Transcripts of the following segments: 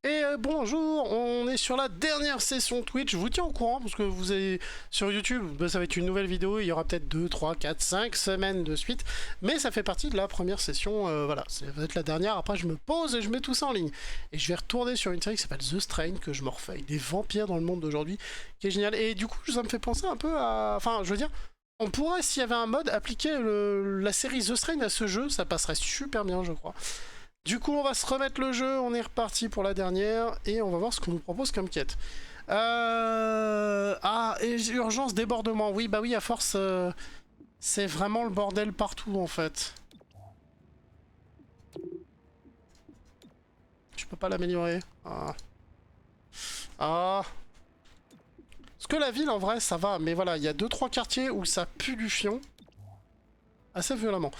Et bonjour, on est sur la dernière session Twitch, je vous tiens au courant parce que vous avez sur YouTube, bah, ça va être une nouvelle vidéo, il y aura peut-être 2, 3, 4, 5 semaines de suite, mais ça fait partie de la première session, voilà, ça va être la dernière, après je me pose et je mets tout ça en ligne. Et je vais retourner sur une série qui s'appelle The Strain, que je me refais, avec des vampires dans le monde d'aujourd'hui, qui est génial. Et du coup, ça me fait penser un peu à... Enfin, je veux dire, on pourrait, s'il y avait un mode, appliquer la série The Strain à ce jeu, ça passerait super bien, je crois. Du coup, on va se remettre le jeu, on est reparti pour la dernière, et on va voir ce qu'on nous propose comme quête. Ah, et urgence débordement. Oui, bah oui, à force, c'est vraiment le bordel partout, en fait. Je peux pas l'améliorer. Ah. Ah. Parce que la ville, en vrai, ça va, mais voilà, il y a 2-3 quartiers où ça pue du fion. Assez violemment.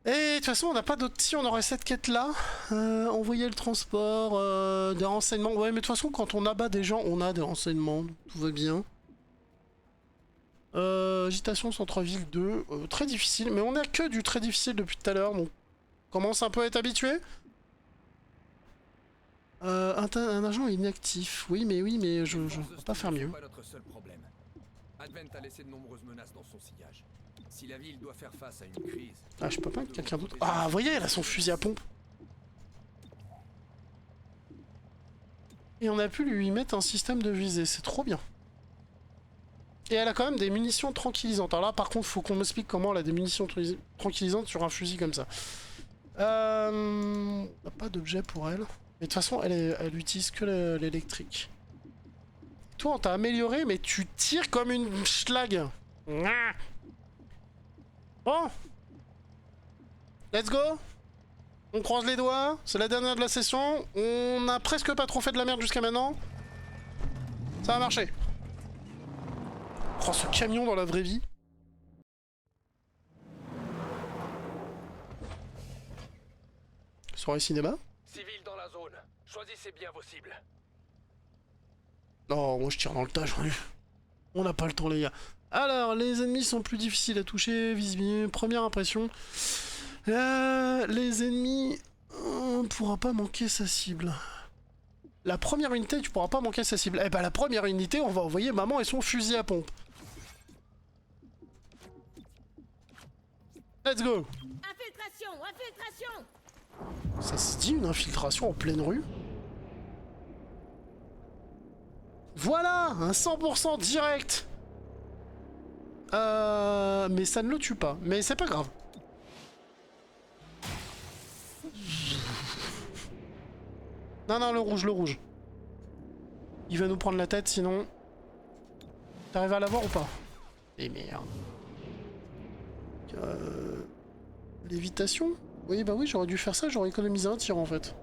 Et de toute façon, on n'a pas d'autres. Si on aurait cette quête-là, envoyer le transport, des renseignements. Ouais, mais de toute façon, quand on abat des gens, on a des renseignements. Tout va bien. Agitation centre-ville 2. Très difficile. Mais on a que du très difficile depuis tout à l'heure. Donc, on commence un peu à être habitué. Un agent inactif. Oui, mais je ne peux pas faire mieux. Pas notre seul problème. Advent a laissé de nombreuses menaces dans son sillage. Si la ville doit faire face à une crise... Ah, je peux pas avec quelqu'un d'autre. Ah, vous voyez, elle a son fusil à pompe. Et on a pu lui mettre un système de visée. C'est trop bien. Et elle a quand même des munitions tranquillisantes. Alors là, par contre, faut qu'on m'explique comment elle a des munitions tranquillisantes sur un fusil comme ça. On n'a pas d'objet pour elle. Mais de toute façon, elle utilise que l'électrique. Toi, on t'a amélioré, mais tu tires comme une schlag. Bon. Let's go. On croise les doigts. C'est la dernière de la session. On a presque pas trop fait de la merde jusqu'à maintenant. Ça va marcher. Oh, ce camion dans la vraie vie. Soirée cinéma. Civils dans la zone. Choisissez bien vos cibles. Non, moi je tire dans le tas, j'en ai. On n'a pas le temps, les gars. Alors, les ennemis sont plus difficiles à toucher, visiblement. Première impression. Les ennemis... On pourra pas manquer sa cible. La première unité, tu pourras pas manquer sa cible. Eh ben, la première unité, on va envoyer maman et son fusil à pompe. Let's go. Infiltration, infiltration. Ça se dit une infiltration en pleine rue? Voilà, un 100% direct. Mais ça ne le tue pas. Mais c'est pas grave. Non, non, le rouge, le rouge. Il va nous prendre la tête, sinon... T'arrives à l'avoir ou pas? Eh merde. Lévitation? Oui, bah oui, j'aurais dû faire ça, j'aurais économisé un tir, en fait.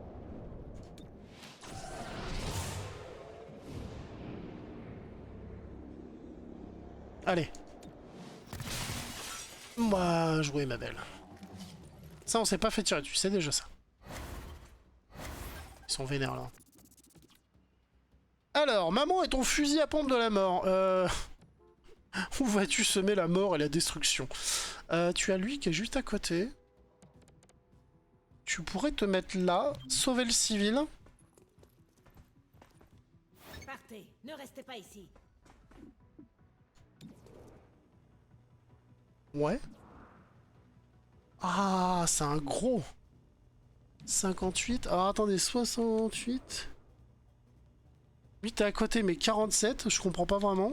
Allez. Bah, jouez, ma belle. Ça, on s'est pas fait tirer dessus, c'est déjà ça. Ils sont vénères, là. Alors, maman et ton fusil à pompe de la mort. Où vas-tu semer la mort et la destruction? Tu as lui qui est juste à côté. Tu pourrais te mettre là, sauver le civil. Partez, ne restez pas ici. Ouais. Ah, c'est un gros. 58. Alors attendez, 68. Lui, t'es à côté, mais 47, je comprends pas vraiment.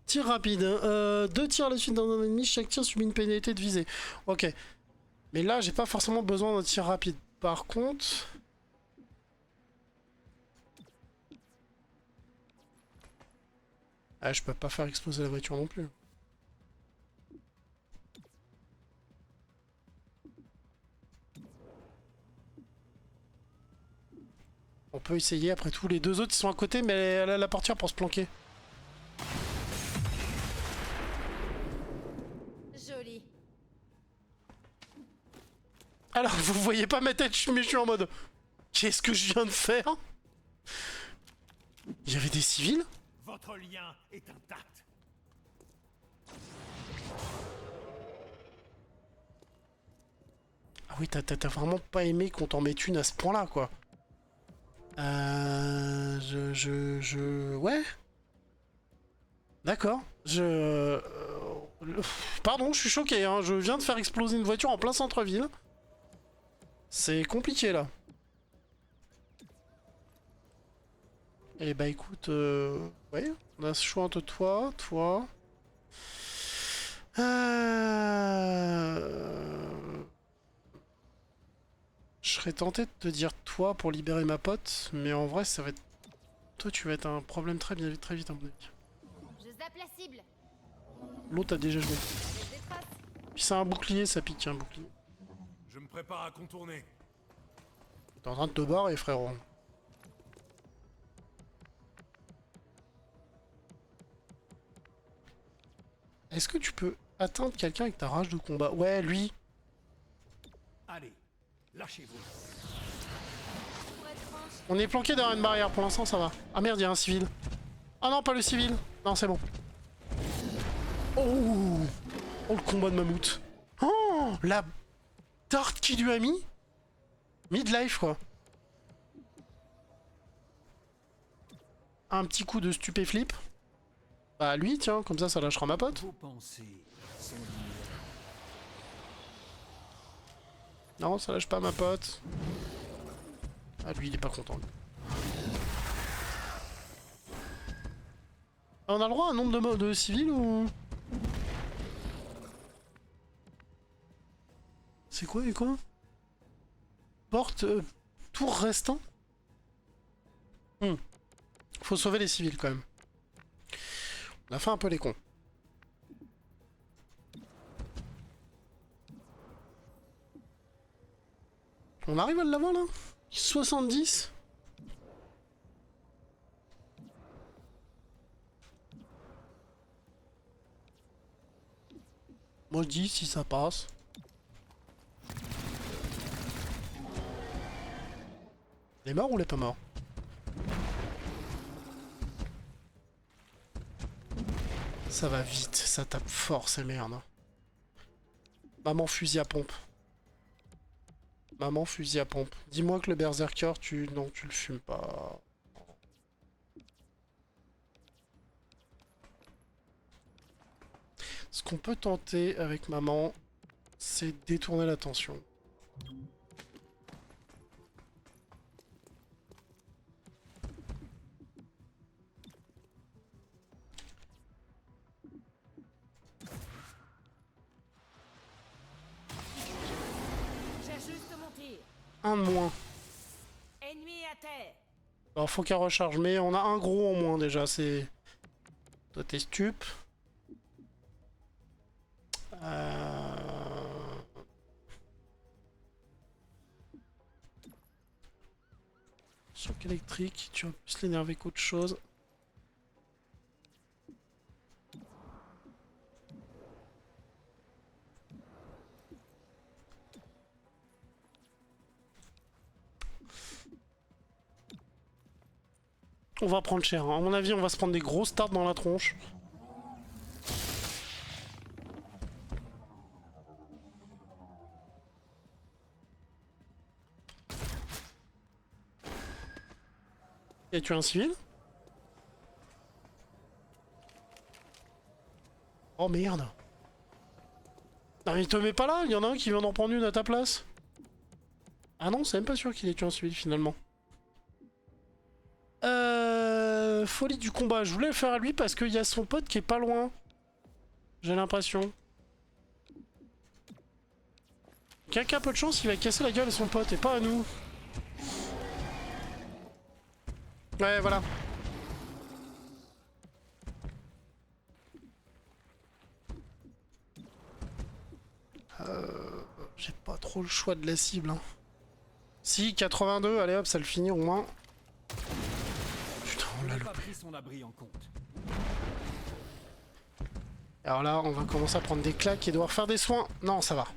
Tir rapide. 2 tirs à la suite dans un ennemi, chaque tir subit une pénalité de visée. Ok. Mais là, j'ai pas forcément besoin d'un tir rapide. Par contre... Ah, je peux pas faire exploser la voiture non plus. On peut essayer, après tout. Les deux autres, ils sont à côté, mais elle a la portière pour se planquer. Joli. Alors, vous voyez pas ma tête, mais je suis en mode... Qu'est-ce que je viens de faire? Il y avait des civils? Votre lien est intact. oui, t'as vraiment pas aimé qu'on t'en mette une à ce point-là, quoi. Ouais. D'accord. Pardon, je suis choqué, hein. Je viens de faire exploser une voiture en plein centre-ville. C'est compliqué, là. Eh bah écoute, ouais, on a ce choix entre toi. Je serais tenté de te dire toi pour libérer ma pote, mais en vrai ça va être... Toi tu vas être un problème très vite à mon avis. Je zappe la cible. L'autre a déjà joué. J'ai des traces. Puis c'est un bouclier, ça pique un bouclier. Je me prépare à contourner. T'es en train de te barrer frérot. Est-ce que tu peux atteindre quelqu'un avec ta rage de combat? Ouais, lui. Allez, lâchez-vous. Pour être franche, On est planqué derrière une barrière, pour l'instant ça va. Ah merde, il y a un civil. Ah non, pas le civil. Non, c'est bon. Oh, oh le combat de mammouth. Oh, la tarte qui lui a mis. Midlife, quoi. Un petit coup de stupéflip. Bah lui, tiens, comme ça lâchera ma pote. Vos pensées sont liées. Non, ça lâche pas ma pote. Ah lui, il est pas content. On a le droit à un nombre de civils ou... C'est quoi et quoi? Porte... tour restant? Faut sauver les civils quand même. On a fait un peu les cons. On arrive à l'avoir là? 70? Moi je dis si ça passe. Il est mort ou il est pas mort? Ça va vite, ça tape fort ces merdes. Maman fusil à pompe. Maman fusil à pompe. Dis-moi que le berserker, non, tu le fumes pas. Ce qu'on peut tenter avec maman, c'est détourner l'attention. J'ajuste mon tir. Un de moins. Ennemi à terre. Alors faut qu'elle recharge, mais on a un gros en moins déjà, c'est... Toi t'es stup. Choc électrique, tu vas plus l'énerver qu'autre chose. On va prendre cher, hein. À mon avis on va se prendre des grosses tartes dans la tronche. Et a tué un civil? Oh merde. Non mais il te met pas là, il y en a un qui vient d'en prendre une à ta place. Ah non, c'est même pas sûr qu'il ait tué un civil finalement. Folie du combat, je voulais le faire à lui parce qu'il y a son pote qui est pas loin. J'ai l'impression. Quelqu'un a peu de chance, il va casser la gueule à son pote et pas à nous. Ouais, voilà. J'ai pas trop le choix de la cible. Hein. Si, 82, allez hop, ça le finit au moins. Putain, on l'a Il n'a pas loupé. pris son abri en compte. Alors là, on va commencer à prendre des claques et devoir faire des soins. Non, ça va.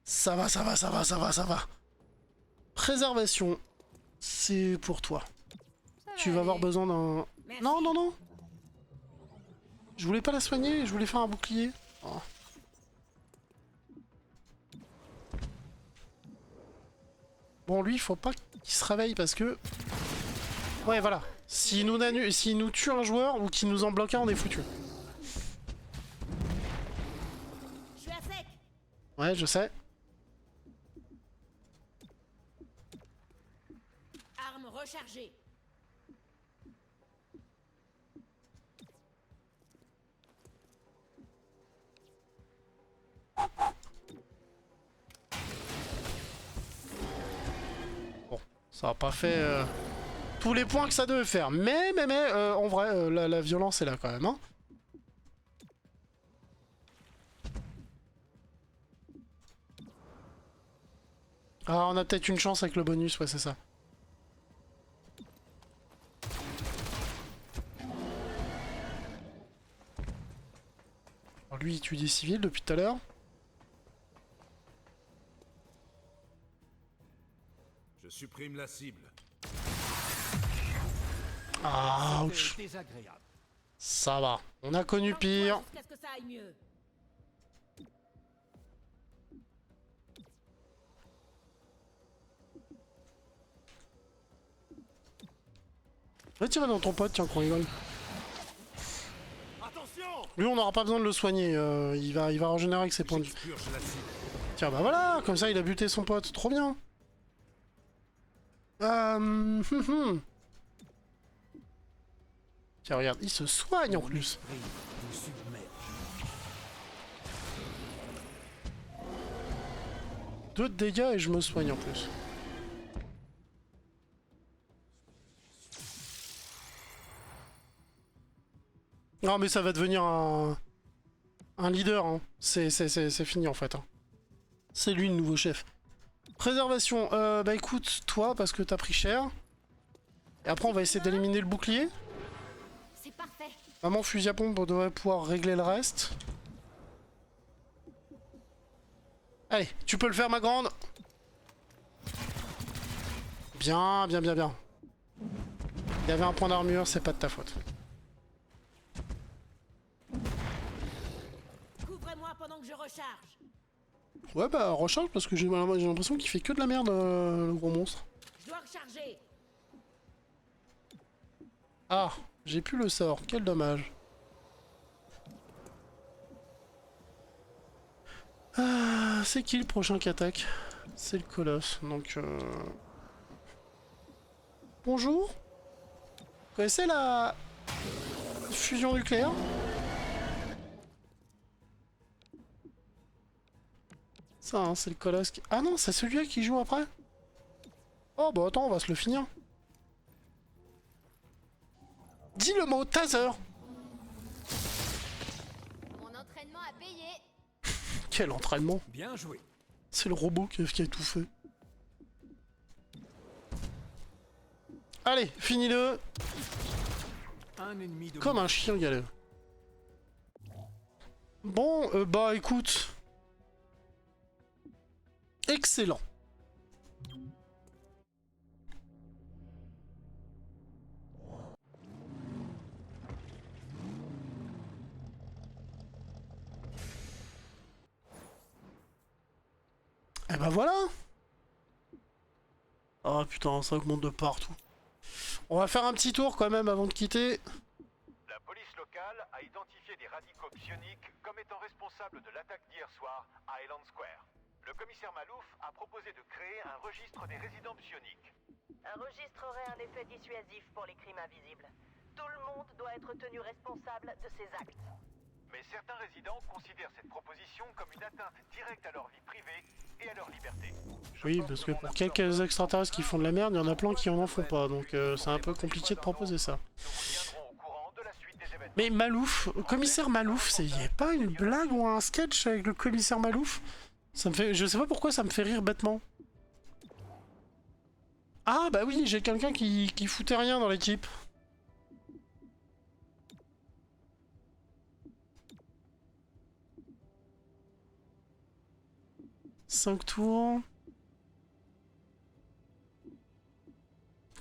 Ça va, ça va, ça va, ça va, ça va. Préservation, c'est pour toi. Ça Tu va vas avoir aller. besoin d'un... Merci. Non, non, non. Je voulais pas la soigner, je voulais faire un bouclier. Oh. Bon, lui, il faut pas qu'il se réveille parce que... Ouais, voilà. S'il nous tue un joueur ou qu'il nous en bloque un, on est foutu. Je suis à sec. Ouais, je sais. Arme rechargée. Bon, ça a pas fait tous les points que ça devait faire. Mais en vrai, la violence est là quand même. Hein. Ah, on a peut-être une chance avec le bonus, ouais, c'est ça. Alors lui, il tue des civils depuis tout à l'heure. Je supprime la cible. Ah, C'était ouch. désagréable. Ça va. On a connu pire. Jusqu'à ce que ça aille mieux. Va tirer dans ton pote, tiens, qu'on rigole. Attention! Lui, on n'aura pas besoin de le soigner. Il va régénérer avec ses points de vie. J'expurge la cible. Tiens, bah voilà, comme ça, il a buté son pote. Trop bien. Tiens, regarde, il se soigne en Mon plus. esprit vous submerge. 2 de dégâts et je me soigne en plus. Non, mais ça va devenir un leader. Hein. C'est fini en fait. Hein. C'est lui le nouveau chef. Préservation. Bah écoute, toi, parce que t'as pris cher. Et après, on va essayer d'éliminer le bouclier. C'est parfait. Maman, fusil à pompe, on devrait pouvoir régler le reste. Allez, tu peux le faire, ma grande. Bien, bien, bien, bien. Il y avait un point d'armure, c'est pas de ta faute. Couvrez-moi pendant que je recharge. Ouais, bah, recharge parce que j'ai l'impression qu'il fait que de la merde, le gros monstre. Je dois recharger. Ah, j'ai plus le sort, quel dommage. Ah, c'est qui le prochain qui attaque? C'est le colosse, donc... Bonjour. Vous connaissez la fusion nucléaire? Ça, hein, c'est le colosse qui... Ah non, c'est celui-là qui joue après? Oh, bah attends, on va se le finir. Dis le mot taser. Mon entraînement a payé. Quel entraînement. Bien joué. C'est le robot qui a tout fait. Allez, finis-le. Un ennemi de Comme un chien galeux. Bon, bah écoute. Excellent. Et bah voilà. Oh putain, ça augmente de partout. On va faire un petit tour quand même avant de quitter. La police locale a identifié des radicaux psioniques comme étant responsables de l'attaque d'hier soir à Island Square. Le commissaire Malouf a proposé de créer un registre des résidents psioniques. Un registre aurait un effet dissuasif pour les crimes invisibles. Tout le monde doit être tenu responsable de ses actes. Mais certains résidents considèrent cette proposition comme une atteinte directe à leur vie privée et à leur liberté. Oui, parce que pour quelques extraterrestres qui font de la merde, il y en a plein qui en font pas, donc c'est un peu compliqué de proposer ça. Nous vous tiendrons au courant de la suite des événements. Mais Malouf, commissaire Malouf, c'est y a pas une blague ou un sketch avec le commissaire Malouf? Ça me fait, je sais pas pourquoi ça me fait rire bêtement. Ah bah oui, j'ai quelqu'un qui foutait rien dans l'équipe. Cinq tours.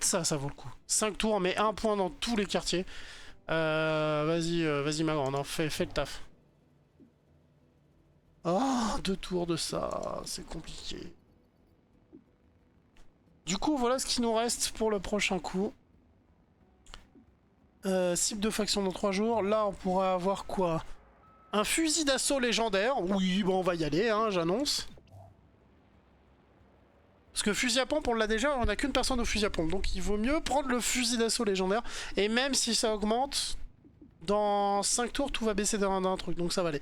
Ça vaut le coup. 5 tours, mais 1 point dans tous les quartiers. Vas-y ma grande, hein, fais le taf. Oh, 2 tours de ça, c'est compliqué. Du coup, voilà ce qui nous reste pour le prochain coup. Cible de faction dans 3 jours. Là, on pourra avoir quoi? Un fusil d'assaut légendaire. Oui, bon, on va y aller, hein, j'annonce. Parce que fusil à pompe, on l'a déjà, on n'a qu'une personne au fusil à pompe. Donc il vaut mieux prendre le fusil d'assaut légendaire. Et même si ça augmente, dans 5 tours, tout va baisser d'un truc. Donc ça va aller.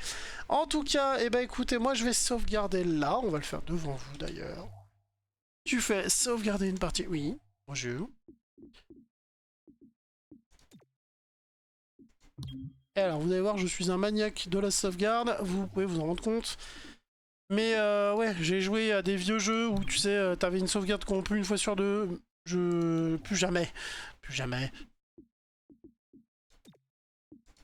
En tout cas, eh ben, écoutez, moi je vais sauvegarder là. On va le faire devant vous d'ailleurs. Tu fais sauvegarder une partie. Oui, bonjour. Et alors, vous allez voir, je suis un maniaque de la sauvegarde. Vous pouvez vous en rendre compte. Mais ouais, j'ai joué à des vieux jeux où tu sais, t'avais une sauvegarde corrompue une fois sur deux. Plus jamais. Plus jamais.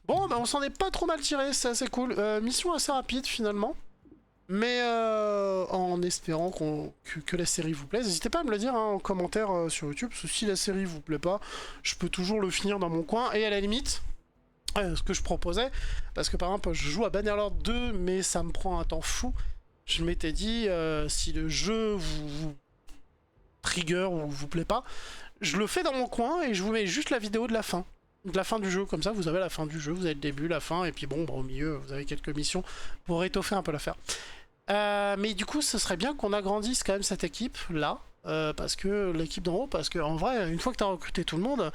Bon, bah on s'en est pas trop mal tiré, c'est assez cool. Mission assez rapide finalement. Mais en espérant que la série vous plaise. N'hésitez pas à me le dire hein, en commentaire sur YouTube. Parce que si la série vous plaît pas, je peux toujours le finir dans mon coin. Et à la limite... ce que je proposais, parce que par exemple je joue à Bannerlord 2 mais ça me prend un temps fou, je m'étais dit si le jeu vous trigger ou vous plaît pas, je le fais dans mon coin et je vous mets juste la vidéo de la fin du jeu, comme ça vous avez la fin du jeu, vous avez le début, la fin et puis bon bah, au milieu vous avez quelques missions pour étoffer un peu l'affaire. Mais du coup ce serait bien qu'on agrandisse quand même cette équipe là, parce que l'équipe d'en haut, parce que en vrai une fois que tu as recruté tout le monde,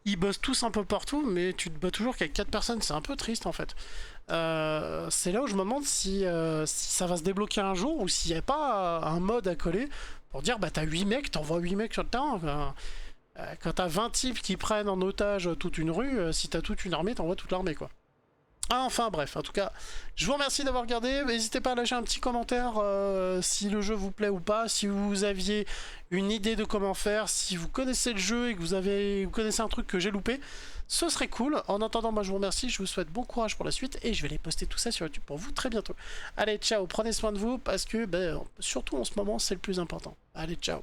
ils bossent tous un peu partout, mais tu te bats toujours qu'avec 4 personnes, c'est un peu triste en fait. C'est là où je me demande si ça va se débloquer un jour, ou s'il n'y a pas un mode à coller pour dire bah t'as 8 mecs, t'envoies 8 mecs sur le terrain. Quand t'as 20 types qui prennent en otage toute une rue, si t'as toute une armée, t'envoies toute l'armée quoi. Enfin bref, en tout cas, je vous remercie d'avoir regardé. N'hésitez pas à lâcher un petit commentaire si le jeu vous plaît ou pas, si vous aviez une idée de comment faire, si vous connaissez le jeu et que vous connaissez un truc que j'ai loupé, ce serait cool. En attendant, moi je vous remercie, je vous souhaite bon courage pour la suite et je vais les poster tout ça sur YouTube pour vous très bientôt. Allez, ciao, prenez soin de vous parce que surtout en ce moment c'est le plus important. Allez, ciao.